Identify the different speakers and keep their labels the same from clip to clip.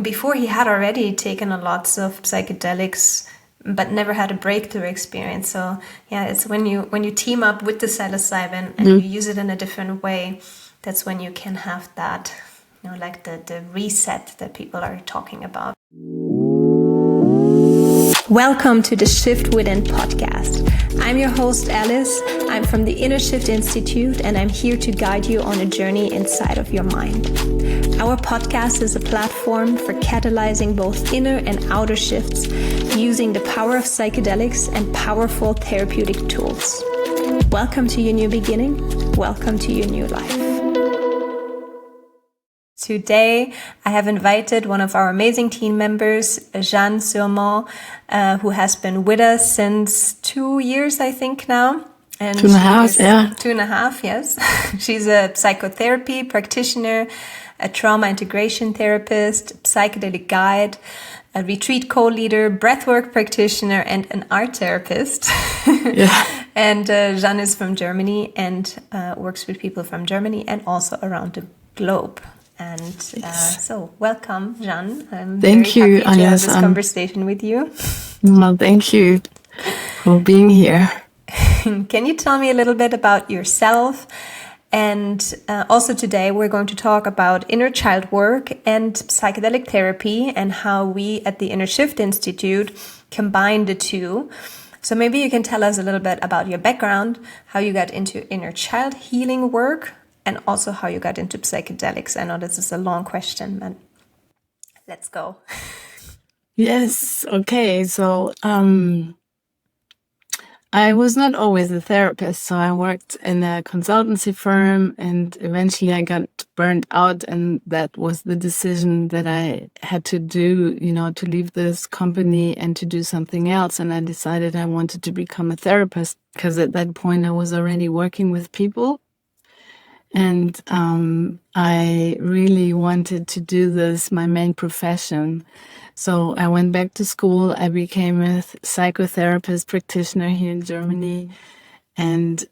Speaker 1: before he had already taken a lots of psychedelics, but never had a breakthrough experience. So yeah, it's when you team up with the psilocybin and you use it in a different way, that's when you can have that, like the reset that people are talking about. Welcome to the Shift Within podcast. I'm your host, Alice. I'm from the Inner Shift Institute, and I'm here to guide you on a journey inside of your mind. Our podcast is a platform for catalyzing both inner and outer shifts using the power of psychedelics and powerful therapeutic tools. Welcome to your new beginning. Welcome to your new life. Today, I have invited one of our amazing team members, Jeanne Surmont, who has been with us since 2 years, I think now.
Speaker 2: And 2.5, yeah.
Speaker 1: 2.5, yes. She's a psychotherapy practitioner, a trauma integration therapist, psychedelic guide, a retreat co-leader, breathwork practitioner, and an art therapist.
Speaker 2: Yeah.
Speaker 1: And Jeanne is from Germany and works with people from Germany and also around the globe. And so, welcome, Jeanne. I'm
Speaker 2: thank
Speaker 1: very
Speaker 2: you,
Speaker 1: happy to have
Speaker 2: Agnes.
Speaker 1: this conversation with you.
Speaker 2: Well, thank you for being here.
Speaker 1: Can you tell me a little bit about yourself? And also today we're going to talk about inner child work and psychedelic therapy and how we at the Inner Shift Institute combine the two. So maybe you can tell us a little bit about your background, how you got into inner child healing work, and also how you got into psychedelics. I know this is a long question, but let's go.
Speaker 2: Yes. Okay. So I was not always a therapist. So I worked in a consultancy firm and eventually I got burned out. And that was the decision that I had to do, to leave this company and to do something else. And I decided I wanted to become a therapist because at that point I was already working with people. And I really wanted to do this, my main profession. So I went back to school. I became a psychotherapist practitioner here in Germany. And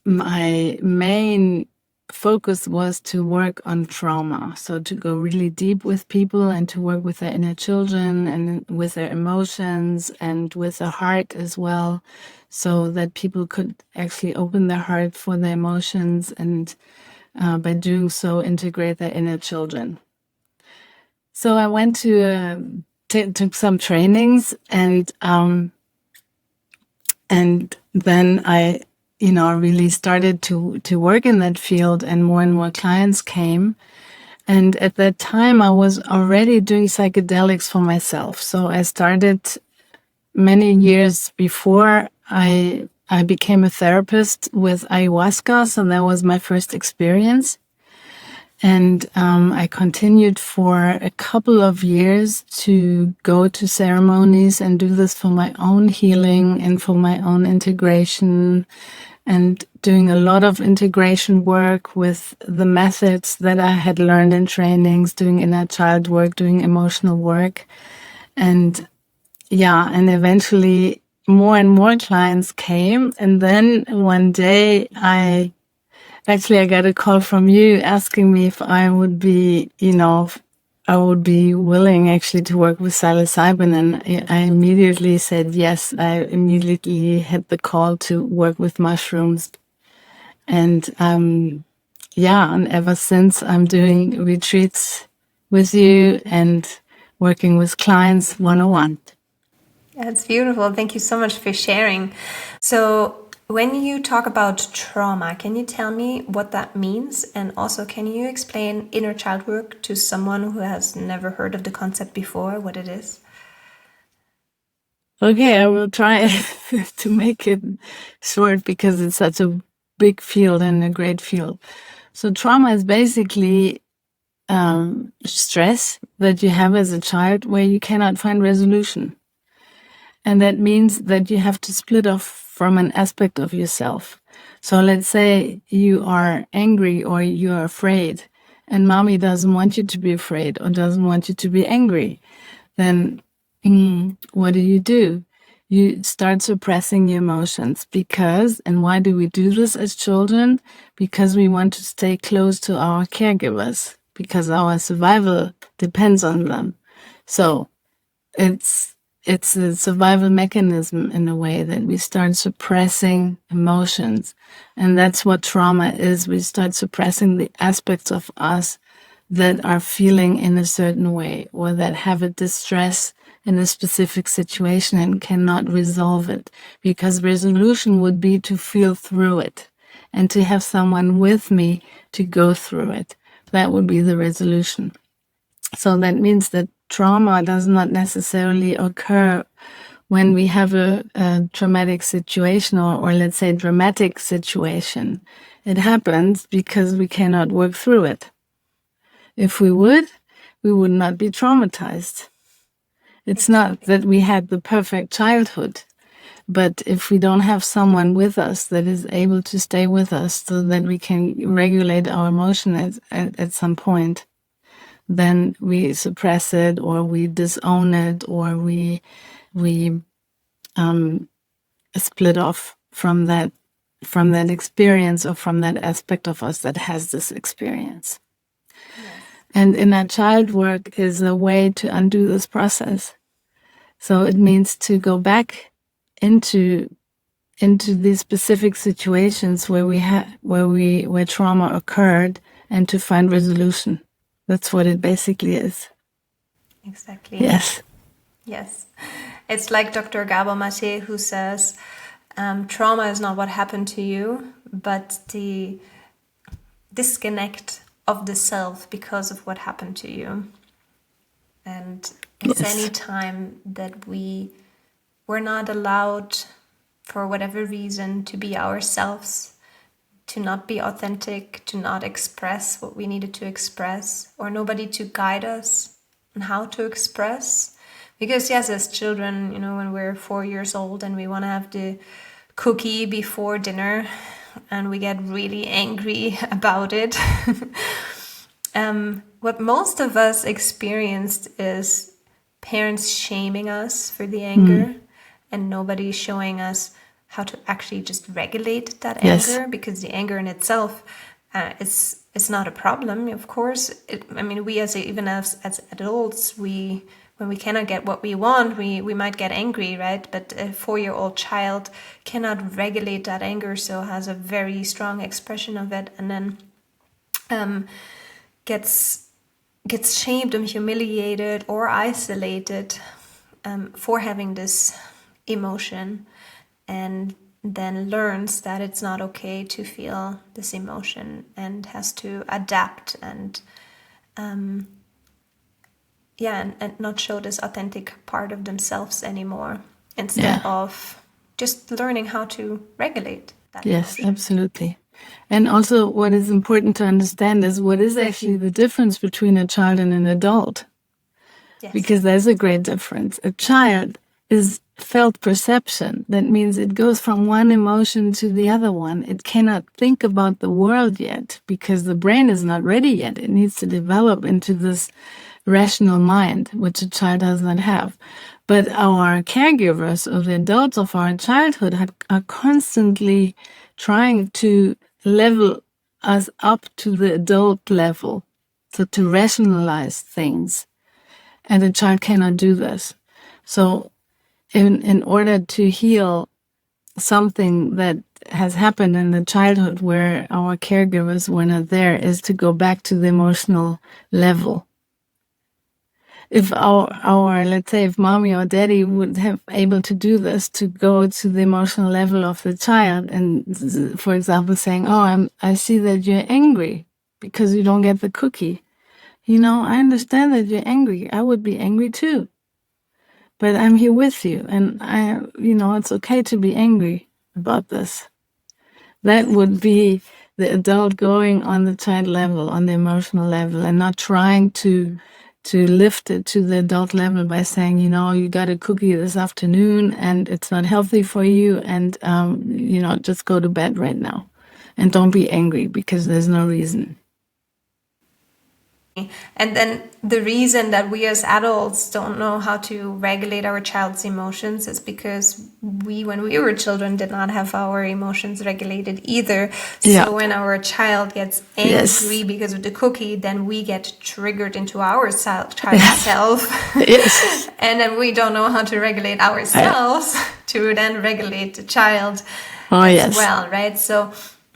Speaker 2: my main focus was to work on trauma. So to go really deep with people and to work with their inner children and with their emotions and with the heart as well, so that people could actually open their heart for their emotions and by doing so integrate their inner children. So I went to took some trainings and then I really started to work in that field and more clients came. And at that time, I was already doing psychedelics for myself. So I started many years before I became a therapist with ayahuasca. So that was my first experience. And I continued for a couple of years to go to ceremonies and do this for my own healing and for my own integration and doing a lot of integration work with the methods that I had learned in trainings, doing inner child work, doing emotional work. And eventually more and more clients came. And then one day I got a call from you asking me if I would be, I would be willing actually to work with psilocybin. And I immediately said yes. I immediately had the call to work with mushrooms. And and ever since I'm doing retreats with you and working with clients one-on-one.
Speaker 1: That's beautiful. Thank you so much for sharing. So when you talk about trauma, can you tell me what that means? And also, can you explain inner child work to someone who has never heard of the concept before, what it is?
Speaker 2: Okay, I will try to make it short because it's such a big field and a great field. So trauma is basically stress that you have as a child where you cannot find resolution. And that means that you have to split off from an aspect of yourself. So let's say you are angry or you are afraid and mommy doesn't want you to be afraid or doesn't want you to be angry. Then what do? You start suppressing your emotions because, and why do we do this as children? Because we want to stay close to our caregivers. because our survival depends on them. So it's a survival mechanism in a way that we start suppressing emotions. And that's what trauma is. We start suppressing the aspects of us that are feeling in a certain way or that have a distress in a specific situation and cannot resolve it, because resolution would be to feel through it and to have someone with me to go through it. That would be the resolution. So that means that trauma does not necessarily occur when we have a traumatic situation or let's say dramatic situation. It happens because we cannot work through it. If we would not be traumatized. It's not that we had the perfect childhood, but if we don't have someone with us that is able to stay with us so that we can regulate our emotion at some point, then we suppress it or we disown it or we split off from that experience or from that aspect of us that has this experience. And inner child work is a way to undo this process. So it means to go back into these specific situations where trauma occurred and to find resolution. That's what it basically is.
Speaker 1: Exactly.
Speaker 2: Yes.
Speaker 1: Yes. It's like Dr. Gabor Mate, who says, trauma is not what happened to you, but the disconnect of the self because of what happened to you. And it's any time that we were not allowed, for whatever reason, to be ourselves, to not be authentic, to not express what we needed to express, or nobody to guide us on how to express. Because yes, as children, when we're 4 years old and we want to have the cookie before dinner and we get really angry about it, what most of us experienced is parents shaming us for the anger and nobody showing us how to actually just regulate that anger, because the anger in itself it's not a problem, of course. We even as adults, when we cannot get what we want, we might get angry, right? But a 4-year-old child cannot regulate that anger, so has a very strong expression of it, and then gets shamed and humiliated or isolated for having this emotion, and then learns that it's not okay to feel this emotion and has to adapt and not show this authentic part of themselves anymore, instead of just learning how to regulate that emotion.
Speaker 2: Absolutely. And also what is important to understand is what is actually the difference between a child and an adult.
Speaker 1: Yes.
Speaker 2: Because there's a great difference. A child is felt perception. That means it goes from one emotion to the other one. It cannot think about the world yet because the brain is not ready yet. It needs to develop into this rational mind, which a child does not have. But our caregivers, or the adults of our childhood, are constantly trying to level us up to the adult level, so to rationalize things. And a child cannot do this. So in order to heal something that has happened in the childhood where our caregivers were not there, is to go back to the emotional level. If our let's say if mommy or daddy would have able to do this, to go to the emotional level of the child, and for example saying, I see that you're angry because you don't get the cookie. I understand that you're angry. I would be angry too. But I'm here with you, and it's okay to be angry about this. That would be the adult going on the child level, on the emotional level, and not trying to lift it to the adult level by saying, you got a cookie this afternoon and it's not healthy for you, and just go to bed right now and don't be angry because there's no reason.
Speaker 1: And then the reason that we as adults don't know how to regulate our child's emotions is because when we were children, did not have our emotions regulated either.
Speaker 2: Yeah.
Speaker 1: So when our child gets angry because of the cookie, then we get triggered into our child's self.
Speaker 2: Yes.
Speaker 1: And then we don't know how to regulate ourselves to then regulate the child as well, right? So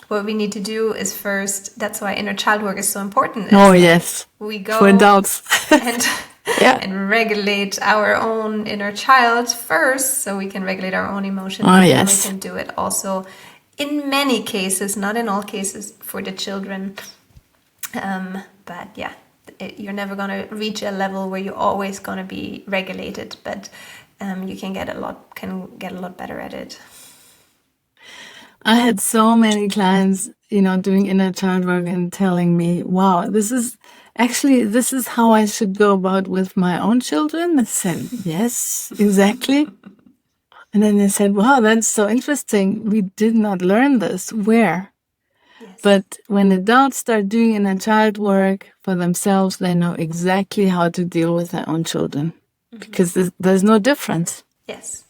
Speaker 1: what we need to do is first, that's why inner child work is so important.
Speaker 2: We go for adults
Speaker 1: and regulate our own inner child first, so we can regulate our own emotions.
Speaker 2: And
Speaker 1: we can do it also in many cases, not in all cases, for the children. But yeah, you're never going to reach a level where you're always going to be regulated, but you can get a lot better at it.
Speaker 2: I had so many clients, doing inner child work and telling me, wow, this is how I should go about with my own children. I said, yes, exactly. And then they said, wow, that's so interesting. We did not learn this. Where? Yes. But when adults start doing inner child work for themselves, they know exactly how to deal with their own children, because there's no difference.
Speaker 1: Yes,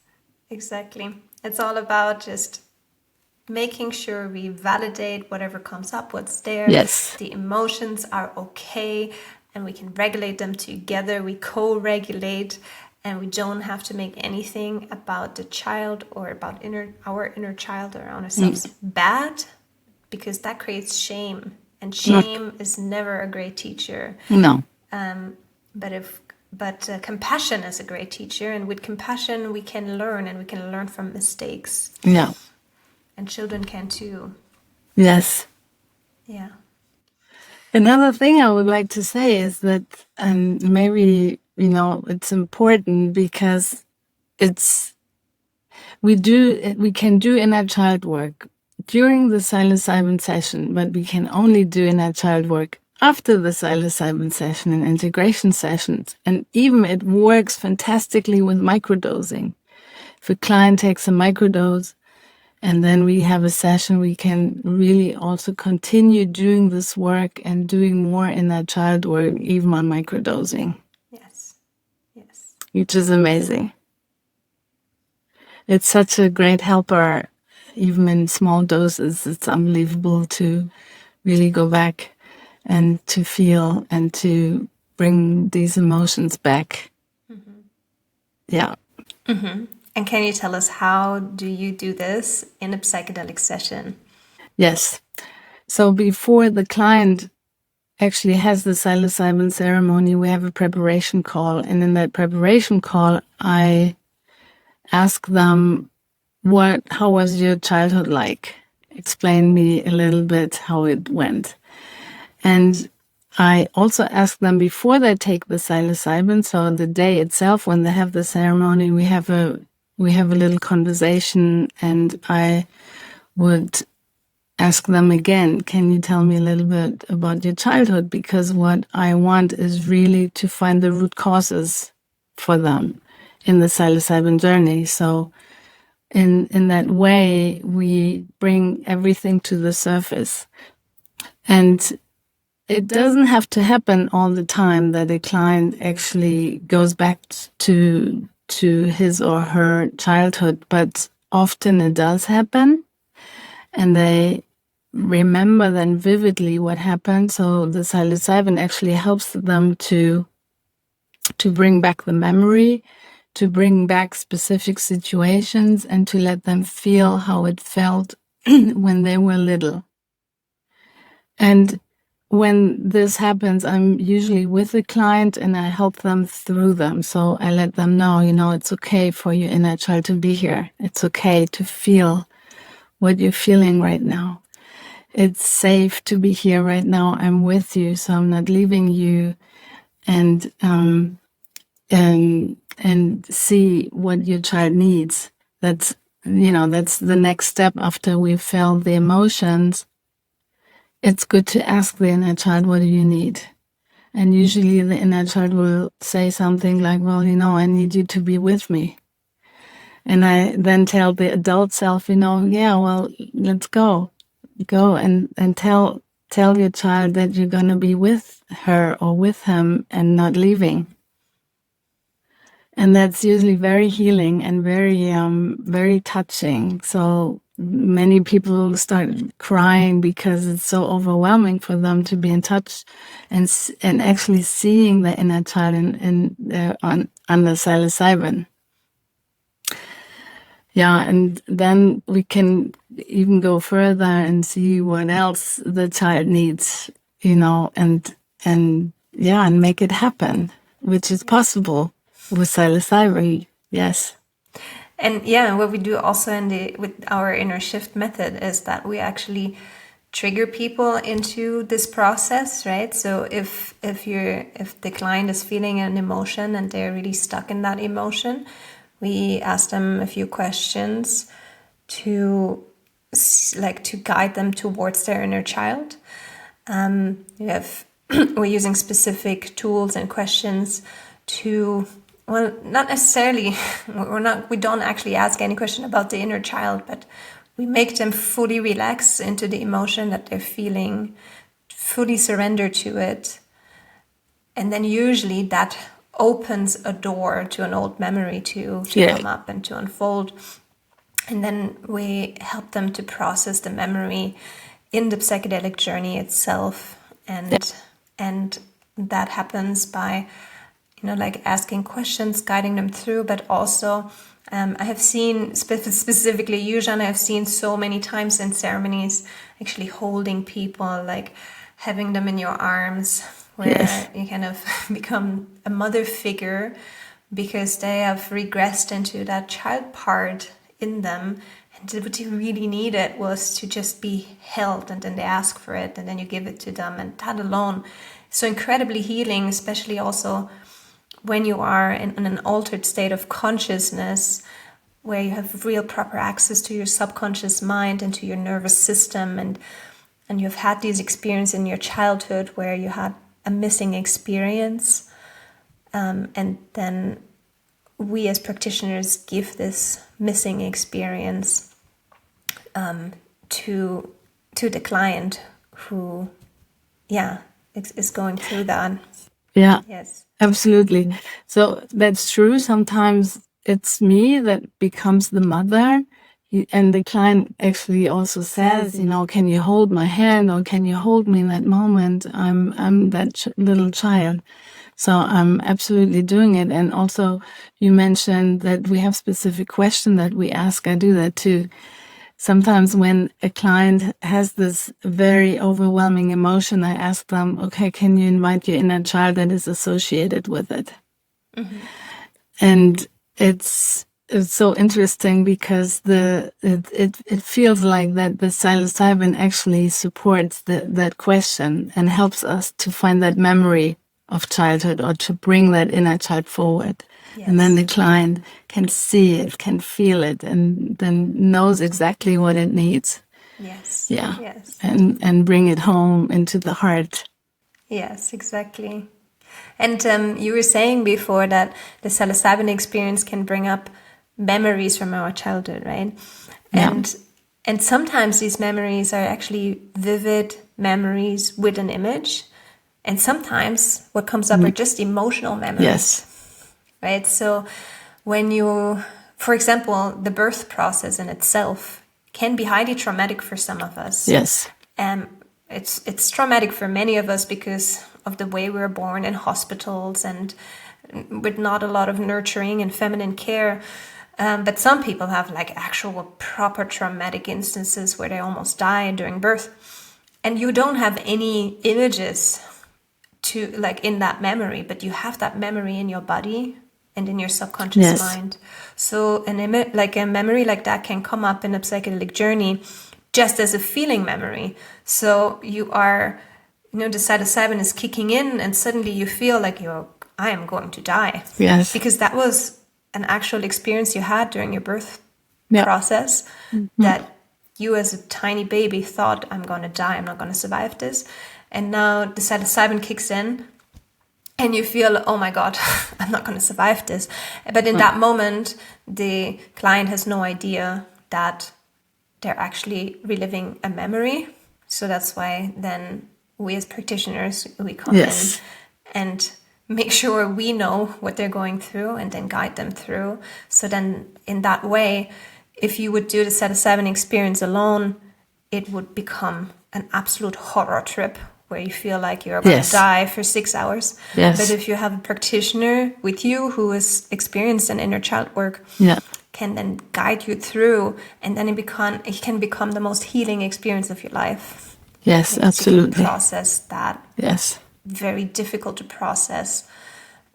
Speaker 1: exactly. It's all about just making sure we validate whatever comes up, what's there.
Speaker 2: Yes.
Speaker 1: The emotions are okay, and we can regulate them together. We co-regulate, and we don't have to make anything about the child or about our inner child or ourselves bad, because that creates shame, and shame is never a great teacher.
Speaker 2: No.
Speaker 1: But compassion is a great teacher, and with compassion we can learn, and we can learn from mistakes.
Speaker 2: Yeah.
Speaker 1: And children can too.
Speaker 2: Yes.
Speaker 1: Yeah.
Speaker 2: Another thing I would like to say is that maybe, it's important because we can do inner child work during the psilocybin session, but we can only do inner child work after the psilocybin session and integration sessions. And even it works fantastically with microdosing. If a client takes a microdose, and then we have a session, we can really also continue doing this work and doing more inner child work, even on microdosing.
Speaker 1: Yes. Yes.
Speaker 2: Which is amazing. It's such a great helper, even in small doses. It's unbelievable to really go back and to feel and to bring these emotions back. Yeah.
Speaker 1: And can you tell us, how do you do this in a psychedelic session?
Speaker 2: Yes. So before the client actually has the psilocybin ceremony, we have a preparation call. And in that preparation call, I ask them, how was your childhood like? Explain me a little bit how it went. And I also ask them before they take the psilocybin, so the day itself, when they have the ceremony, we have a little conversation, and I would ask them again, can you tell me a little bit about your childhood? Because what I want is really to find the root causes for them in the psilocybin journey. So in that way, we bring everything to the surface. And it doesn't have to happen all the time that a client actually goes back to his or her childhood, but often it does happen, and they remember then vividly what happened. So the psilocybin actually helps them to bring back the memory, to bring back specific situations, and to let them feel how it felt when they were little. And when this happens, I'm usually with the client and I help them through them. So I let them know, it's okay for your inner child to be here. It's okay to feel what you're feeling right now. It's safe to be here right now. I'm with you, so I'm not leaving you. And see what your child needs. That's the next step after we've felt the emotions. It's good to ask the inner child, what do you need? And usually the inner child will say something like, well, I need you to be with me. And I then tell the adult self, yeah, well, let's go and tell tell your child that you're going to be with her or with him and not leaving. And that's usually very healing and very touching. So many people start crying because it's so overwhelming for them to be in touch and actually seeing the inner child on the psilocybin. Yeah, and then we can even go further and see what else the child needs, and make it happen, which is possible with psilocybin. Yes.
Speaker 1: And what we do also with our inner shift method is that we actually trigger people into this process, right? So if the client is feeling an emotion and they're really stuck in that emotion, we ask them a few questions to guide them towards their inner child. We're using specific tools and questions to, well, not necessarily, we don't actually ask any question about the inner child, but we make them fully relax into the emotion that they're feeling, fully surrender to it. And then usually that opens a door to an old memory to come up and to unfold. And then we help them to process the memory in the psychedelic journey itself. And that happens by, asking questions, guiding them through, but also I have seen, specifically you, Jeanne, I have seen so many times in ceremonies actually holding people, like having them in your arms, where you kind of become a mother figure because they have regressed into that child part in them. And what you really needed was to just be held, and then they ask for it, and then you give it to them. And that alone is so incredibly healing, especially also when you are in an altered state of consciousness, where you have real proper access to your subconscious mind and to your nervous system, and you've had these experiences in your childhood where you had a missing experience, and then we as practitioners give this missing experience to the client who is going through that.
Speaker 2: Yes, absolutely. So that's true. Sometimes it's me that becomes the mother, and the client actually also says, can you hold my hand, or can you hold me in that moment? I'm that little child. So I'm absolutely doing it. And also you mentioned that we have specific questions that we ask. I do that too. Sometimes when a client has this very overwhelming emotion, I ask them, okay, can you invite your inner child that is associated with it? Mm-hmm. And it's so interesting because it feels like that the psilocybin actually supports that question and helps us to find that memory of childhood, or to bring that inner child forward. Yes. And then the client can see it, can feel it, and then knows exactly what it needs.
Speaker 1: Yes.
Speaker 2: Yeah. Yes. And bring it home into the heart.
Speaker 1: Yes, exactly. And you were saying before that the psilocybin experience can bring up memories from our childhood, right?
Speaker 2: Yeah.
Speaker 1: And sometimes these memories are actually vivid memories with an image. And sometimes what comes up are just emotional memories.
Speaker 2: Yes.
Speaker 1: Right? So when you, for example, the birth process in itself can be highly traumatic for some of us.
Speaker 2: Yes.
Speaker 1: It's traumatic for many of us because of the way we were born in hospitals and with not a lot of nurturing and feminine care. But some people have like actual proper traumatic instances where they almost die during birth. And you don't have any images to like in that memory, but you have that memory in your body and in your subconscious mind. So a memory like that can come up in a psychedelic journey just as a feeling memory. So you are, the psilocybin is kicking in, and suddenly you feel like I am going to die.
Speaker 2: Yes.
Speaker 1: Because that was an actual experience you had during your birth process, that you as a tiny baby thought, I'm going to die, I'm not going to survive this. And now the psilocybin kicks in and you feel, oh my God, I'm not going to survive this. But in that moment, the client has no idea that they're actually reliving a memory. So that's why then we as practitioners, we come
Speaker 2: Yes.
Speaker 1: in and make sure we know what they're going through and then guide them through. So then in that way, if you would do the psilocybin experience alone, it would become an absolute horror trip where you feel like you're about to die for 6 hours.
Speaker 2: Yes.
Speaker 1: But if you have a practitioner with you who has experienced an inner child work, can then guide you through, and then it can become the most healing experience of your life.
Speaker 2: Yes, absolutely.
Speaker 1: You can process that.
Speaker 2: Yes.
Speaker 1: Very difficult to process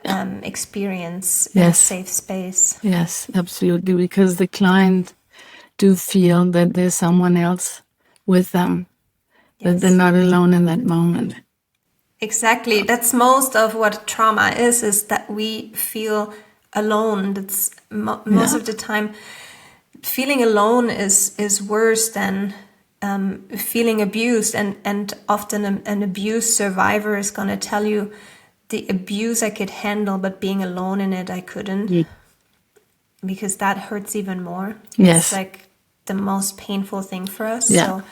Speaker 1: experience in a safe space.
Speaker 2: Yes, absolutely. Because the client do feel that there's someone else with them, that they're not alone in that moment.
Speaker 1: Exactly. That's most of what trauma is that we feel alone. That's most of the time. Feeling alone is worse than feeling abused, and often an abuse survivor is going to tell you, the abuse I could handle, but being alone in it I couldn't, because that hurts even more.
Speaker 2: Yes.
Speaker 1: It's like the most painful thing for us.
Speaker 2: Yeah.
Speaker 1: So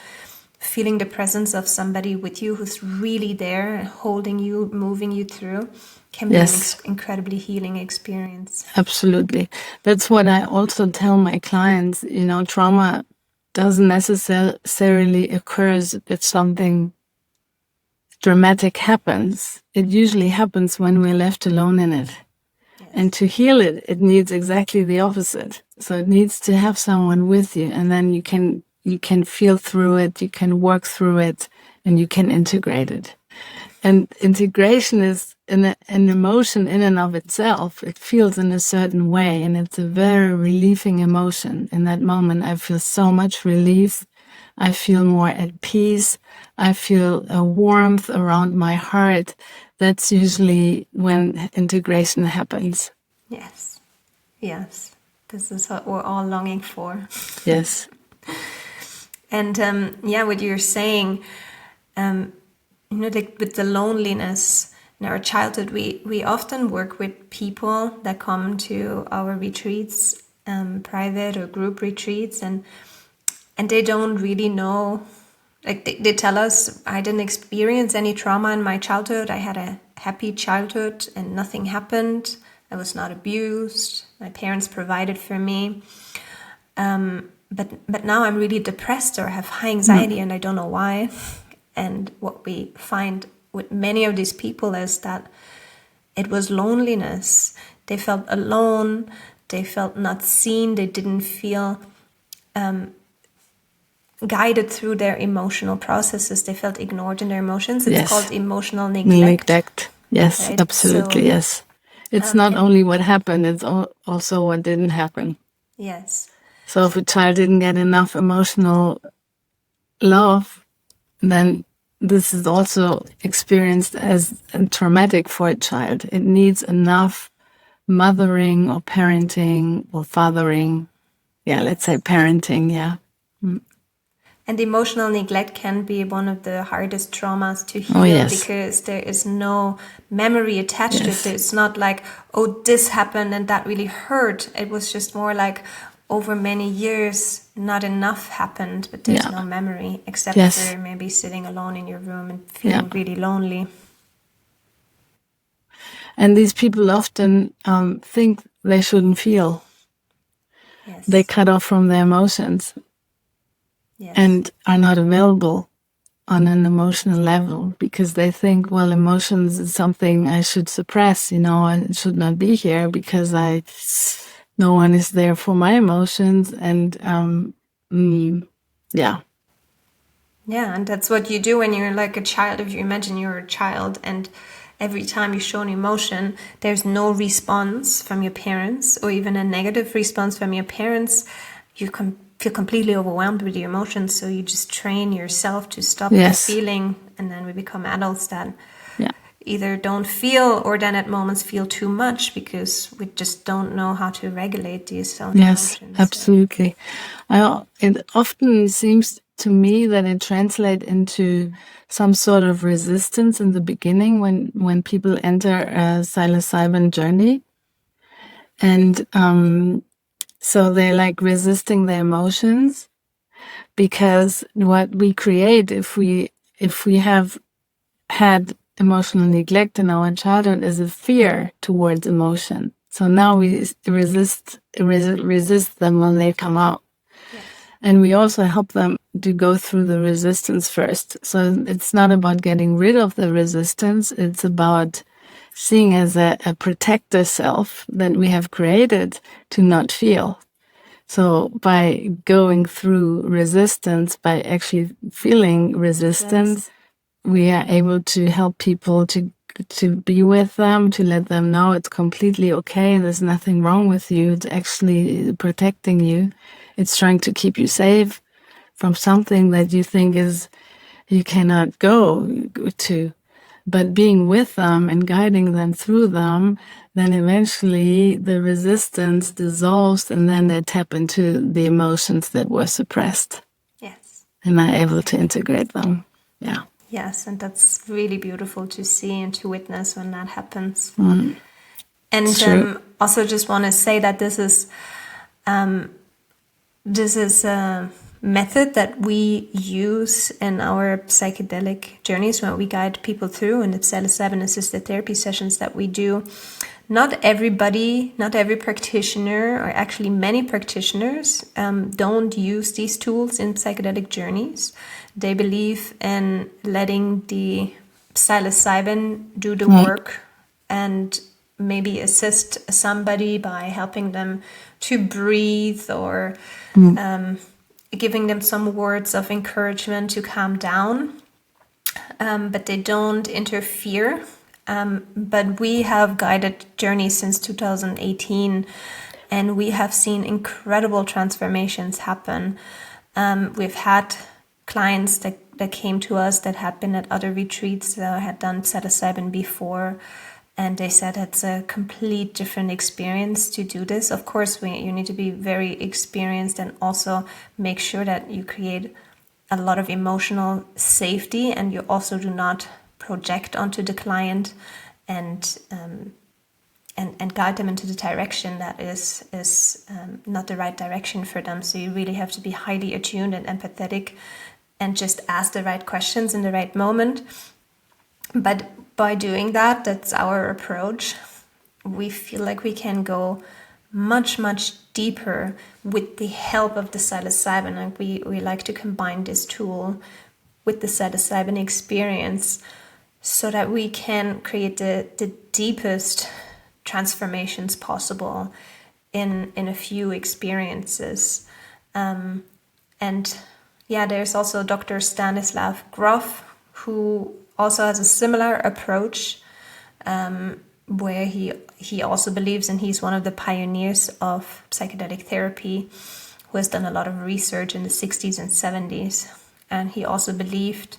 Speaker 1: feeling the presence of somebody with you who's really there and holding you, moving you through, can be an incredibly healing experience.
Speaker 2: Absolutely. That's what I also tell my clients. Trauma doesn't necessarily occur if something dramatic happens. It usually happens when we're left alone in it. And to heal it, it needs exactly the opposite. So it needs to have someone with you, and then you can feel through it, you can work through it, and you can integrate it. And integration is an emotion in and of itself. It feels in a certain way, and it's a very relieving emotion. In that moment, I feel so much relief. I feel more at peace. I feel a warmth around my heart. That's usually when integration happens.
Speaker 1: Yes. Yes. This is what we're all longing for.
Speaker 2: Yes.
Speaker 1: And what you're saying, with the loneliness in our childhood, we often work with people that come to our retreats, private or group retreats, and they don't really know. Like they tell us, I didn't experience any trauma in my childhood. I had a happy childhood and nothing happened. I was not abused. My parents provided for me. But now I'm really depressed or have high anxiety and I don't know why. And what we find with many of these people is that it was loneliness. They felt alone. They felt not seen. They didn't feel guided through their emotional processes. They felt ignored in their emotions. It's called emotional neglect.
Speaker 2: Yes, right? Absolutely, so, yes. It's not only what happened, it's also what didn't happen.
Speaker 1: Yes.
Speaker 2: So if a child didn't get enough emotional love, then this is also experienced as traumatic for a child. It needs enough mothering or parenting or fathering. Yeah, let's say parenting, yeah.
Speaker 1: And emotional neglect can be one of the hardest traumas to heal because there is no memory attached to it. It's not like, oh, this happened and that really hurt. It was just more like over many years, not enough happened, but there's no memory except for maybe sitting alone in your room and feeling really lonely.
Speaker 2: And these people often think they shouldn't feel. Yes. They cut off from their emotions. Yes. And are not available on an emotional level because they think, well, emotions is something I should suppress, I should not be here because no one is there for my emotions. And
Speaker 1: Yeah, and that's what you do when you're like a child. If you imagine you're a child and every time you show an emotion, there's no response from your parents or even a negative response from your parents, you feel completely overwhelmed with your emotions. So you just train yourself to stop the feeling, and then we become adults that either don't feel or then at moments feel too much because we just don't know how to regulate these emotions.
Speaker 2: Yes, absolutely. It often seems to me that it translates into some sort of resistance in the beginning when people enter a psilocybin journey. And so they're like resisting their emotions. because what we create if we have had emotional neglect in our childhood is a fear towards emotion. So now we resist them when they come out.
Speaker 1: Yes.
Speaker 2: And we also help them to go through the resistance first. So it's not about getting rid of the resistance. It's about seeing as a protector self that we have created to not feel. So by going through resistance, by actually feeling resistance, we are able to help people to be with them, to let them know it's completely okay. There's nothing wrong with you. It's actually protecting you. It's trying to keep you safe from something that you think is you cannot go to. But being with them and guiding them through them, then eventually the resistance dissolves and then they tap into the emotions that were suppressed.
Speaker 1: Yes.
Speaker 2: And are able to integrate them. Yeah.
Speaker 1: Yes, and that's really beautiful to see and to witness when that happens.
Speaker 2: Mm.
Speaker 1: And also just want to say that this is a method that we use in our psychedelic journeys when we guide people through in the psilocybin assisted therapy sessions that we do. Not everybody, not every practitioner, or actually many practitioners don't use these tools in psychedelic journeys. They believe in letting the psilocybin do the work and maybe assist somebody by helping them to breathe or giving them some words of encouragement to calm down, but they don't interfere. But we have guided journeys since 2018, and we have seen incredible transformations happen. We've had clients that came to us that had been at other retreats, had done psilocybin before, and they said it's a complete different experience to do this. Of course, you need to be very experienced and also make sure that you create a lot of emotional safety and you also do not project onto the client and guide them into the direction that is not the right direction for them. So you really have to be highly attuned and empathetic and just ask the right questions in the right moment. But by doing that, that's our approach. We feel like we can go much, much deeper with the help of the psilocybin. And we like to combine this tool with the psilocybin experience so that we can create the deepest transformations possible in a few experiences. And yeah, there's also Dr. Stanislav Grof, who also has a similar approach, where he also believes, and he's one of the pioneers of psychedelic therapy, who has done a lot of research in the 60s and 70s. And he also believed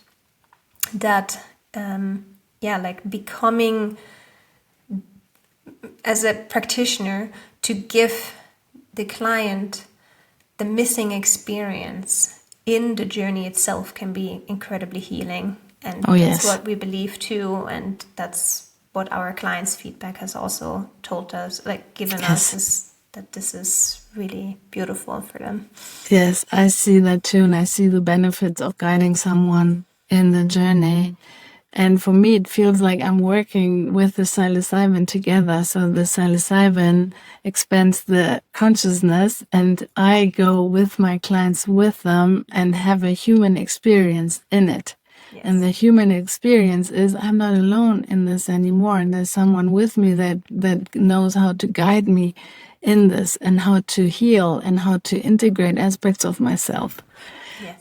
Speaker 1: that, like becoming, as a practitioner, to give the client the missing experience in the journey itself can be incredibly healing. And that's what we believe too. And that's what our clients' feedback has also told us, given us, is that this is really beautiful for them.
Speaker 2: Yes, I see that too. And I see the benefits of guiding someone in the journey. And for me, it feels like I'm working with the psilocybin together. So the psilocybin expands the consciousness and I go with my clients with them and have a human experience in it. Yes. And the human experience is I'm not alone in this anymore. And there's someone with me that knows how to guide me in this and how to heal and how to integrate aspects of myself.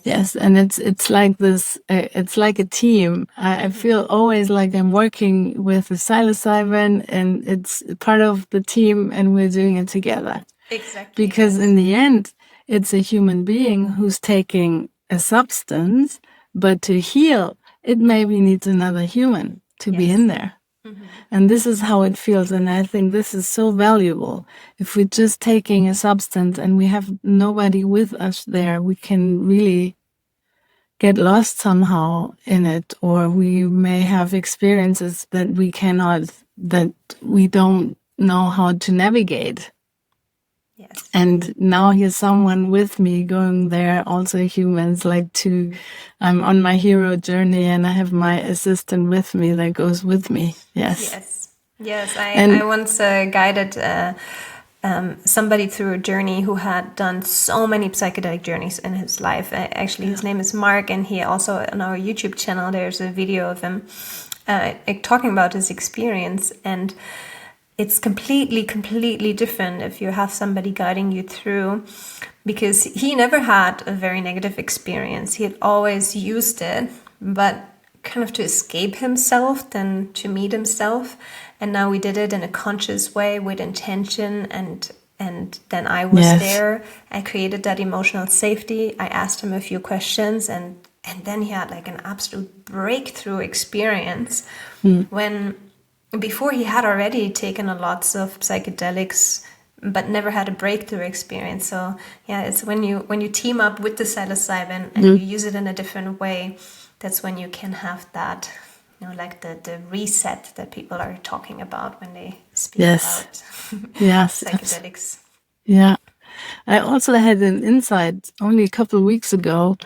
Speaker 2: Yes, and it's like this. It's like a team. I feel always like I'm working with the psilocybin, and it's part of the team, and we're doing it together.
Speaker 1: Exactly.
Speaker 2: Because in the end, it's a human being who's taking a substance, but to heal, it maybe needs another human to be in there. Mm-hmm. And this is how it feels. And I think this is so valuable. If we're just taking a substance and we have nobody with us there, we can really get lost somehow in it, or we may have experiences that we don't know how to navigate. And now here's someone with me going there, also humans, I'm on my hero journey and I have my assistant with me that goes with me.
Speaker 1: Yes. I once guided somebody through a journey who had done so many psychedelic journeys in his life. Actually, his name is Mark, and he also, on our YouTube channel, there's a video of him talking about his experience. And it's completely different if you have somebody guiding you through, because he never had a very negative experience. He had always used it, but kind of to escape himself than to meet himself. And now we did it in a conscious way with intention, and then I was there. I created that emotional safety. I asked him a few questions, and then he had like an absolute breakthrough experience when before he had already taken a lots of psychedelics but never had a breakthrough experience. So it's when you team up with the psilocybin and you use it in a different way, that's when you can have that, like the reset that people are talking about when they speak about psychedelics.
Speaker 2: Yeah. I also had an insight only a couple of weeks ago.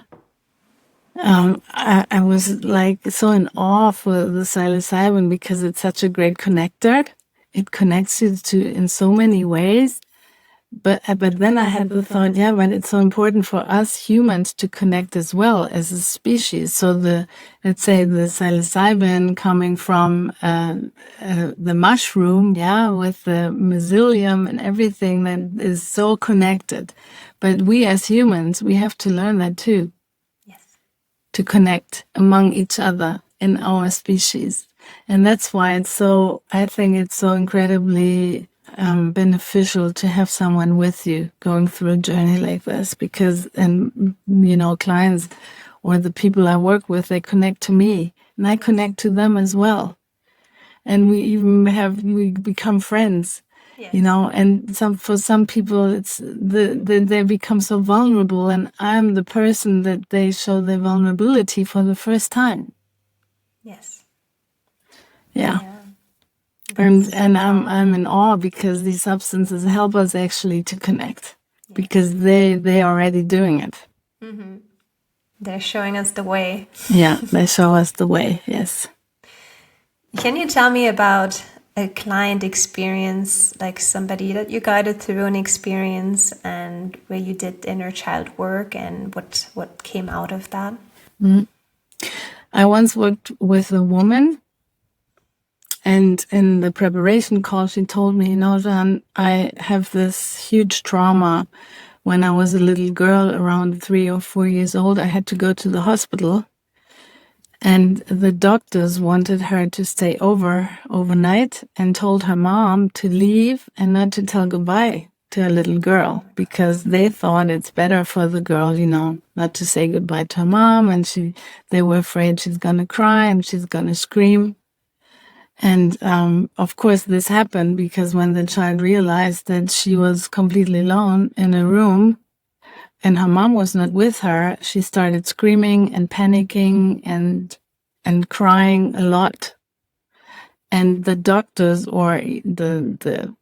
Speaker 2: I was like so in awe for the psilocybin because it's such a great connector. It connects you in so many ways. But then I had the thought, but it's so important for us humans to connect as well as a species. So let's say the psilocybin coming from the mushroom, with the mycelium and everything that is so connected. But we as humans, we have to learn that too. To connect among each other in our species. And that's why I think it's so incredibly beneficial to have someone with you going through a journey like this, because, clients or the people I work with, they connect to me and I connect to them as well. And we become friends. And for some people, it's they become so vulnerable, and I'm the person that they show their vulnerability for the first time. And I'm in awe because these substances help us actually to connect, because they are already doing it.
Speaker 1: They're showing us the way.
Speaker 2: They show us the way. Yes.
Speaker 1: Can you tell me about a client experience, like somebody that you guided through an experience and where you did inner child work, and what came out of that?
Speaker 2: I once worked with a woman, and in the preparation call, she told me, Jeanne, I have this huge trauma. When I was a little girl, around 3 or 4 years old, I had to go to the hospital. And the doctors wanted her to stay overnight and told her mom to leave and not to tell goodbye to a little girl, because they thought it's better for the girl, not to say goodbye to her mom. And they were afraid she's going to cry and she's going to scream. And of course, this happened because when the child realized that she was completely alone in a room, and her mom was not with her, she started screaming and panicking and crying a lot. And the doctors or the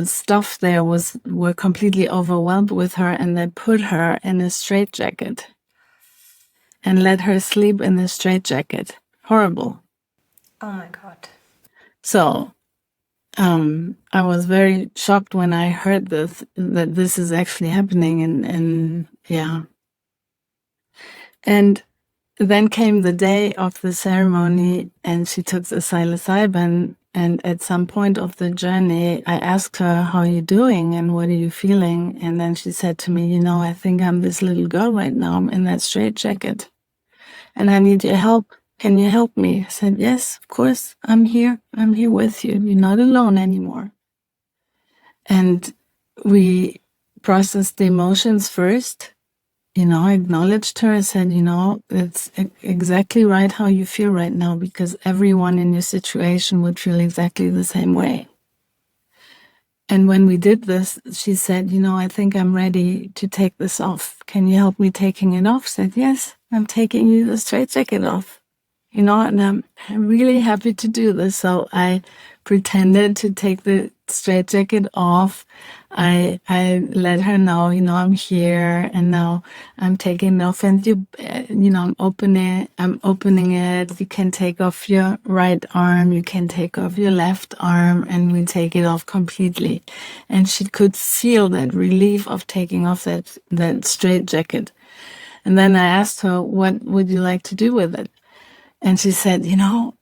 Speaker 2: staff there were completely overwhelmed with her, and they put her in a straitjacket and let her sleep in the straitjacket. Horrible.
Speaker 1: Oh my God. So
Speaker 2: I was very shocked when I heard that this is actually happening, and then came the day of the ceremony, and she took the psilocybin, and at some point of the journey, I asked her, how are you doing, and what are you feeling? And then she said to me, I think I'm this little girl right now, I'm in that straitjacket, and I need your help. Can you help me? I said, yes, of course, I'm here with you. You're not alone anymore. And we processed the emotions first. I acknowledged her. I said, it's exactly right how you feel right now, because everyone in your situation would feel exactly the same way. And when we did this, she said, I think I'm ready to take this off. Can you help me taking it off? I said, yes, I'm taking the straitjacket off. And I'm really happy to do this. So I pretended to take the straitjacket off. I let her know, I'm here, and now I'm taking off, and I'm opening it. You can take off your right arm, you can take off your left arm, and we take it off completely. And she could feel that relief of taking off that straitjacket. And then I asked her, what would you like to do with it? And she said,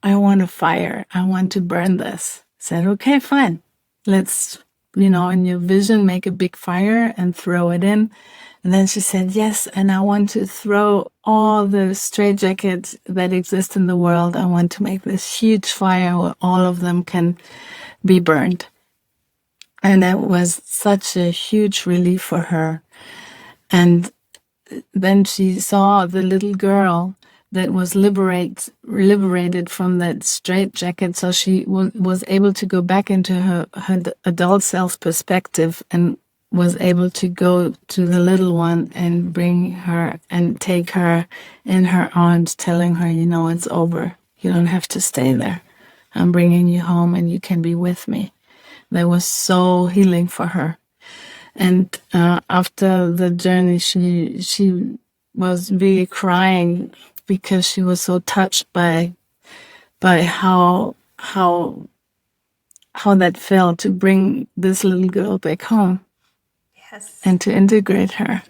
Speaker 2: I want a fire. I want to burn this. I said, okay, fine. Let's, in your vision, make a big fire and throw it in. And then she said, yes, and I want to throw all the straitjackets that exist in the world. I want to make this huge fire where all of them can be burned. And that was such a huge relief for her. And then she saw the little girl that was liberated from that straitjacket, so she was able to go back into her adult self perspective and was able to go to the little one and bring her and take her in her arms, telling her, it's over. You don't have to stay there. I'm bringing you home and you can be with me. That was so healing for her. And after the journey, she was really crying because she was so touched by how that felt to bring this little girl back home.
Speaker 1: Yes.
Speaker 2: And to integrate her.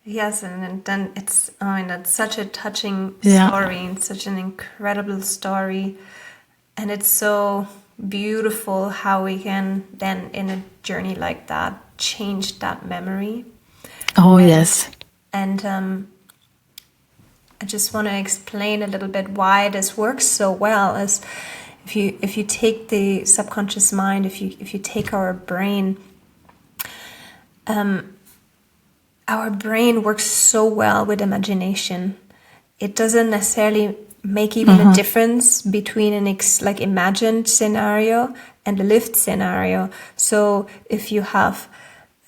Speaker 1: Yes, and then it's that's such a touching story, and such an incredible story, and it's so beautiful how we can then, in a journey like that, change that memory.
Speaker 2: Oh, yes.
Speaker 1: And I just want to explain a little bit why this works so well. Is if you take the subconscious mind, if you take our brain, our brain works so well with imagination. It doesn't necessarily make even a difference between an imagined scenario and a lived scenario. So if you have,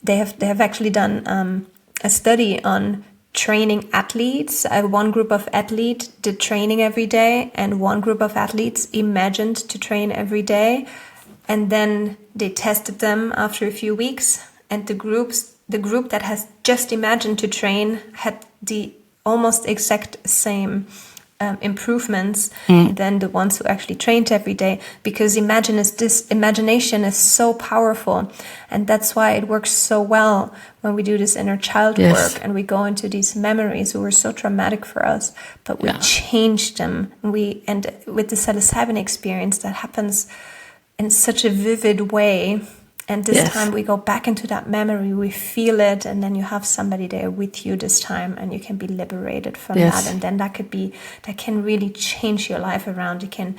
Speaker 1: they have actually done a study on training athletes. One group of athletes did training every day, and one group of athletes imagined to train every day, and then they tested them after a few weeks, and the group that has just imagined to train had the almost exact same improvements than the ones who actually trained every day, because imagination is so powerful, and that's why it works so well when we do this inner child work and we go into these memories who were so traumatic for us, but we change them. And with the psilocybin experience, that happens in such a vivid way. And this time we go back into that memory, we feel it, and then you have somebody there with you this time, and you can be liberated from that. And then that can really change your life around. It can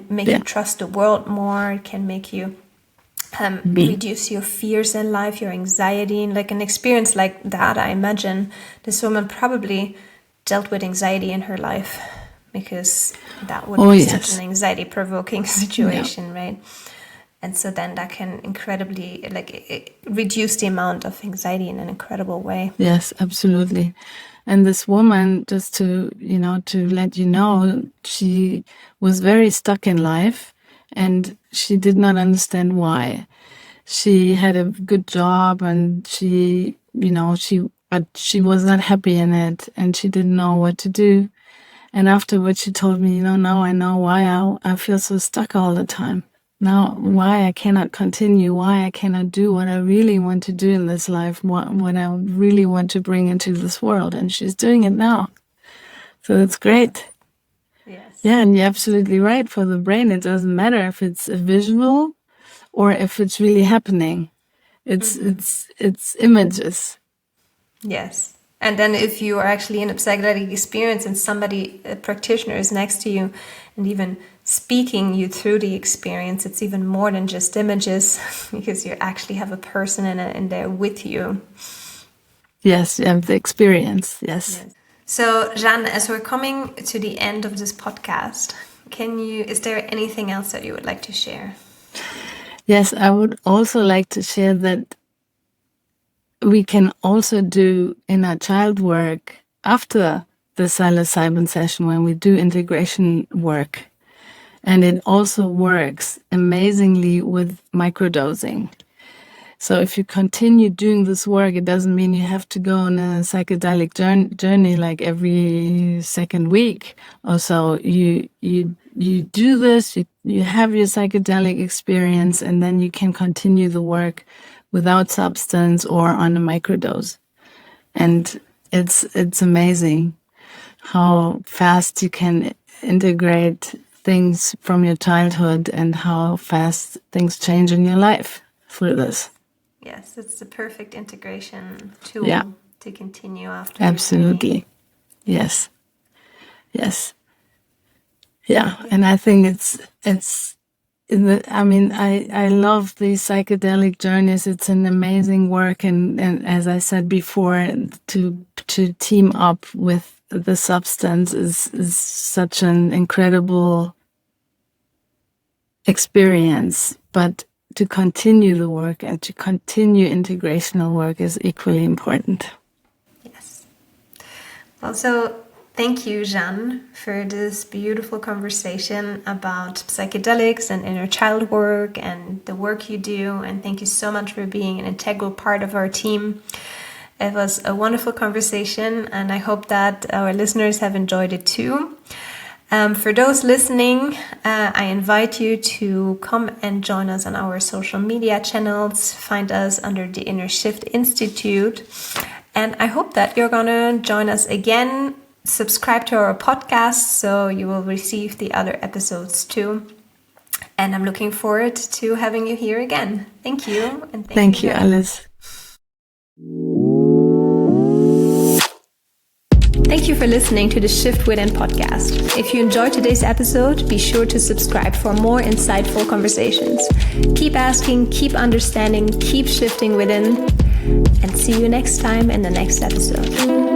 Speaker 1: make you trust the world more. It can make you reduce your fears in life, your anxiety. And like an experience like that, I imagine this woman probably dealt with anxiety in her life, because that would be such an anxiety-provoking situation, right? And so then that can incredibly reduce the amount of anxiety in an incredible way.
Speaker 2: Yes, absolutely. And this woman, just to let you know, she was very stuck in life, and she did not understand why. She had a good job, and she was not happy in it, and she didn't know what to do. And afterwards, she told me, now I know why I feel so stuck all the time. Now, why I cannot continue, why I cannot do what I really want to do in this life, what I really want to bring into this world. And she's doing it now. So it's great.
Speaker 1: Yes.
Speaker 2: Yeah, and you're absolutely right. For the brain, it doesn't matter if it's a visual or if it's really happening. It's images.
Speaker 1: Yes. And then if you are actually in a psychedelic experience and a practitioner is next to you and even speaking you through the experience, it's even more than just images, because you actually have a person in there with you.
Speaker 2: Yes, you have the experience, yes.
Speaker 1: So, Jeanne, as we're coming to the end of this podcast, is there anything else that you would like to share?
Speaker 2: Yes, I would also like to share that we can also do inner child work after the psilocybin session when we do integration work. And it also works amazingly with microdosing. So if you continue doing this work, it doesn't mean you have to go on a psychedelic journey like every second week or so. You do this, you have your psychedelic experience, and then you can continue the work without substance or on a microdose. And it's amazing how fast you can integrate things from your childhood and how fast things change in your life through this.
Speaker 1: Yes, it's the perfect integration tool to continue after.
Speaker 2: Absolutely. Yes. Yes. Yeah. And I think I love these psychedelic journeys. It's an amazing work. And as I said before, to team up with the substance is such an incredible experience. But to continue the work and to continue integrational work is equally important.
Speaker 1: Yes. Also, thank you, Jeanne, for this beautiful conversation about psychedelics and inner child work and the work you do. And thank you so much for being an integral part of our team. It was a wonderful conversation, and I hope that our listeners have enjoyed it too. For those listening, I invite you to come and join us on our social media channels. Find us under the Inner Shift Institute. And I hope that you're going to join us again. Subscribe to our podcast so you will receive the other episodes too. And I'm looking forward to having you here again. Thank you. And
Speaker 2: thank you, Alice.
Speaker 1: Thank you for listening to the Shift Within podcast. If you enjoyed today's episode, be sure to subscribe for more insightful conversations. Keep asking, keep understanding, keep shifting within, and see you next time in the next episode.